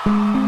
Bravo.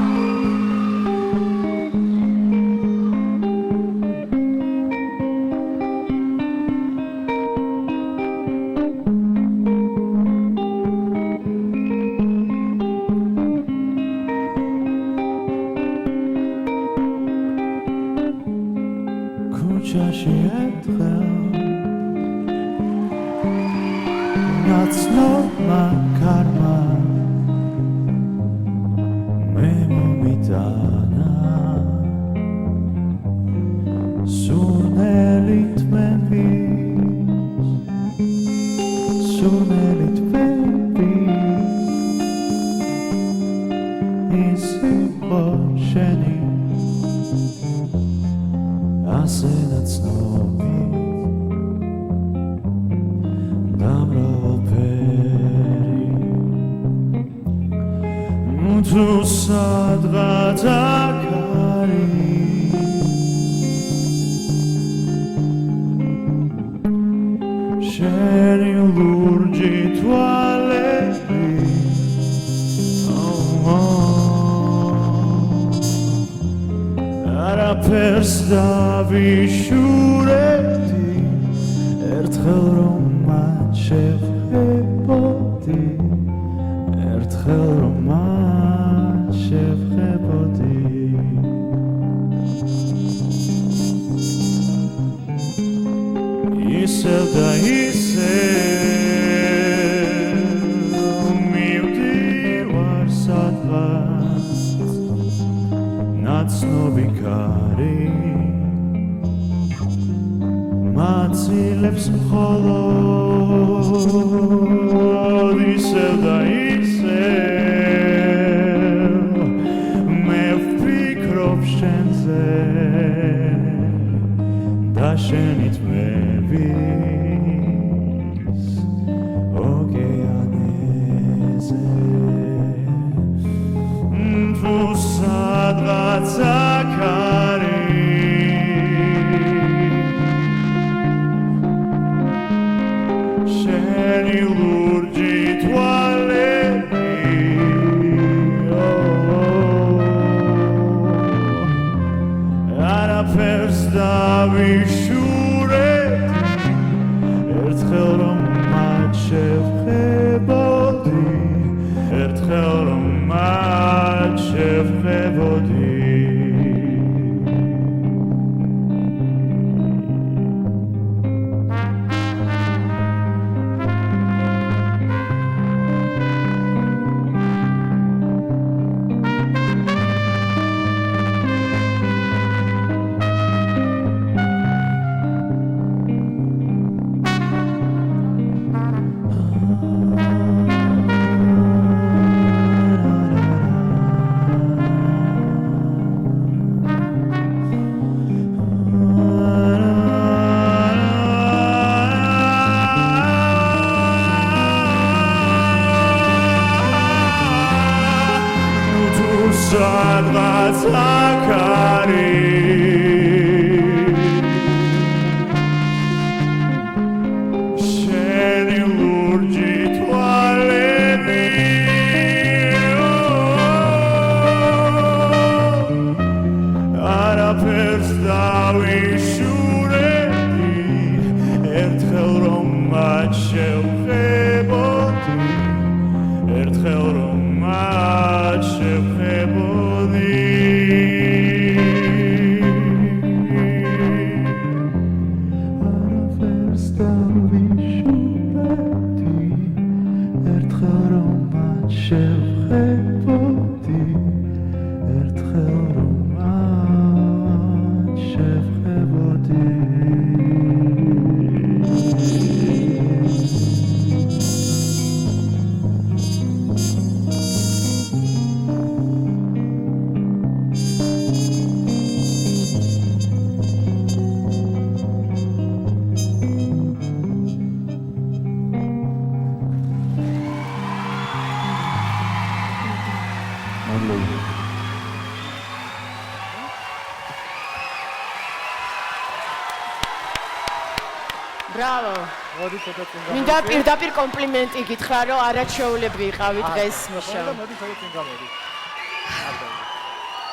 მინდა პირდაპირ კომპლიმენტი გითხრა, რომ არაჩვეულებრივი იყავი დღეს მუშაობ.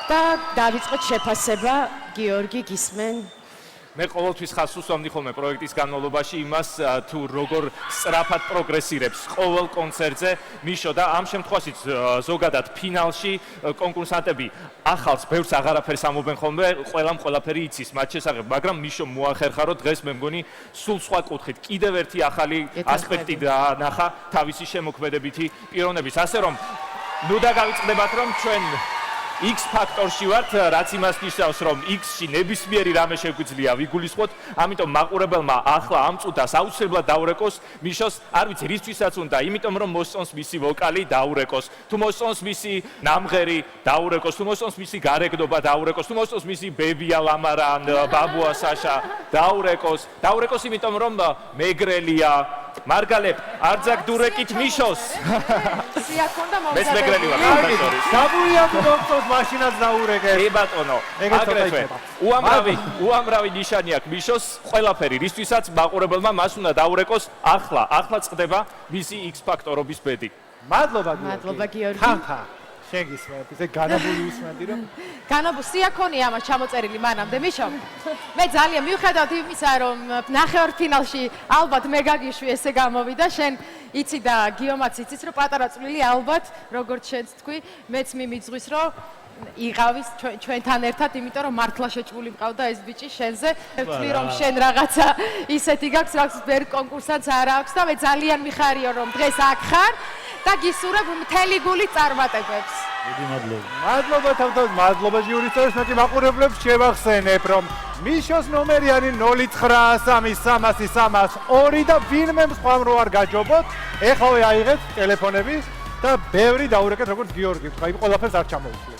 და დავიწყოთ შეფასება. გიორგი, გისმენ? მე ყოველთვის ხაზს უსვამდი ხოლმე პროექტის განმავლობაში იმას, თუ როგორ სწრაფად პროგრესირებს ყოველ კონცერტზე მიშო და ამ შემთხვევაშიც ზოგადად ფინალში კონკურსანტები ახალს ბევრს აღარაფერს ამობენ ხოლმე, ყველამ ყველაფერი იცის მათ შესახებ, მაგრამ მიშო მოახერხა, რომ დღეს მე მგონი სულ სხვა კუთხით კიდევ ერთი ახალი ასპექტი დაანახა თავისი შემოქმედებითი პიროვნების, ასე რომ ნუ დაგავიწყდებათ, რომ ჩვენ X ფაქტორში ვართ, რაც იმას ნიშნავს, რომ X-ში ნებისმიერი რამე შეგვიძლია ვიგულისხმოთ, ამიტომ მაყურებელმა ახლა ამ წუთას აუცილებლად დაურეკოს მიშოს, არ ვიცი რისთვისაც უნდა, იმიტომ რომ მოსწონს მისი ვოკალი, დაურეკოს, თუ მოსწონს მისი ნამღერი, დაურეკოს, თუ მოსწონს მისი გარეგნობა, დაურეკოს, თუ მოსწონს მისი ბებია ლამარა ან ბაბუა საშა, დაურეკოს, იმიტომ რომ მეგრელია მარგალებ, არძაკ დურეკით მიშოს. სიახონდა მეც მეგრელი ვარ, გაბუია გოგოს მაშინაც დაურეკე. ე ბატონო, აგრეთვე უამრავი ნიშანი აქვს მიშოს, ყველაფერი რისთვისაც მაყურებელმა მას უნდა დაურეკოს, ახლა წდება მისი X ფაქტორობის ბედი. მადლობა გიორგი. ხანხა შენ გისმენთ, ისე განაბული უსმენდი რომ სიახონია ამას ჩამოწერილი მანამდე, მიშო. მე ძალიან მივხვდათ იმისა, რომ ნახევარფინალში ალბათ მეგაგიშვი ესე გამოვიდა, შენ იცი და გიომაც იცის, რომ პატარა წვლილი ალბათ, როგორც შენც თქვი, მეც მიმიძღვის, რომ იღავის ჩვენთან ერთად, იმიტომ რომ მართლა შეჭმული მყავდა ეს ბიჭი შენზე. ვთვლი რომ შენ რაღაცა ისეთი გაქვს, რაც ვერ კონკურსანტს არ აქვს და მე ძალიან მიხარიო რომ დღეს აქ ხარ და გისურვებ მთელი გული წარმატებებს. მადლობა თავდაპირველად, მადლობა ჟიურისთვის, მეტი მაყურებლებს შევახსენებ, რომ მიშოს ნომერი არის 0933030302 და ვინმე სხვამ რო არ გაჯობოთ, ეხავე აიღეთ ტელეფონები და ბევრი დაურეკეთ როგორც გიორგი, თქვა, იმ ყველაფერს არ ჩამოვუშვით.